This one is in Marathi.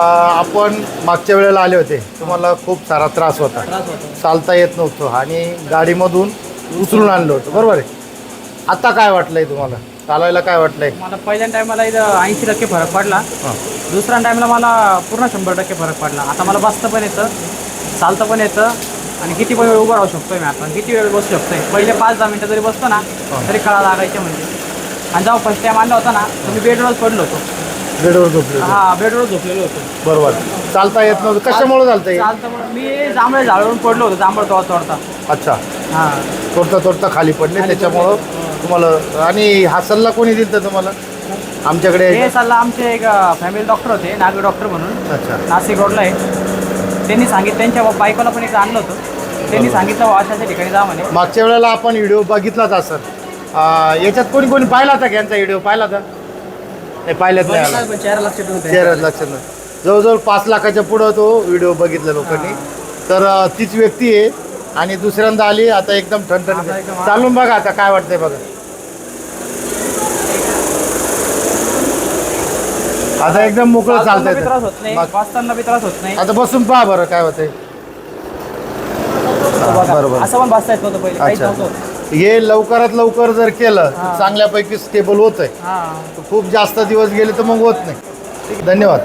आपण मागच्या वेळेला आले होते, तुम्हाला खूप सारा त्रास होता, चालता येत नव्हतं आणि गाडीमधून उचलून आणलं होतं, बरोबर आहे. आता काय वाटलंय तुम्हाला, चालायला काय वाटलंय? मला पहिल्या टायमाला इथं 80% फरक पडला. दुसऱ्या टायमाला मला पूर्ण 100% फरक पडला. आता मला बसतं पण येतं, चालतं पण येतं आणि किती पण वेळ उभं राहू शकतोय मी. आता किती वेळ बसू शकतोय. पहिले 5-10 मिनटं जरी बसतो ना तरी कळा लागायचे म्हणजे. आणि जेव्हा फर्स्ट टाइम आणला होता ना तर मी बेडवरच पडलो होतो. बेडवर झोपले? हा, बेडवर झोपलेलो होतो. बरोबर. चालता येत नव्हतं, कशामुळे चालता येत? चालतं म्हणून मी जांभळे झाडावरून पडलो होतो, जांभळ तोडता. अच्छा, हां, तोडता तोडता खाली पडले, त्याच्यामुळं तुम्हाला. आणि हा सल्ला कोणी दिला तुम्हाला? आमच्याकडे हे सल्ला आमचे एक फॅमिली डॉक्टर होते, नागरी डॉक्टर म्हणून, अच्छा, नाशिक रोडला आहे. त्यांनी सांगितलं, त्यांच्या बायकोला पण एक आणलं होतं. त्यांनी सांगितलं अशाच्या ठिकाणी जा म्हणे. मागच्या वेळेला आपण व्हिडिओ बघितलाच असेल, याच्यात कोणी कोणी पाहिला होता? यांचा व्हिडिओ पाहिला होता? नाही, पाहिलाच नाही आला. चेहरा लक्षात नव्हता. चेहरा लक्षात नाही. जवळजवळ 5 लाखाच्या पुढं तो व्हिडिओ बघितला लोकांनी. तर तीच व्यक्ती आहे आणि दुसऱ्यांदा आली, आता एकदम ठणठणीत. चालून बघा आता काय वाटतंय बघा. आता एकदम मोकळं चालतंय. त्रास होत नाही, बसताना बी त्रास होत नाही. आता बसून पहा बरं काय होतंय. बरोबर. असं पण बसता येत नव्हतं पहिले, काहीच अच्छा, नव्हतं. हे लवकरात लवकर जर केलं तर चांगल्यापैकी स्टेबल होत आहे. हां. खूप जास्त दिवस गेले तर मग होत नाही. धन्यवाद.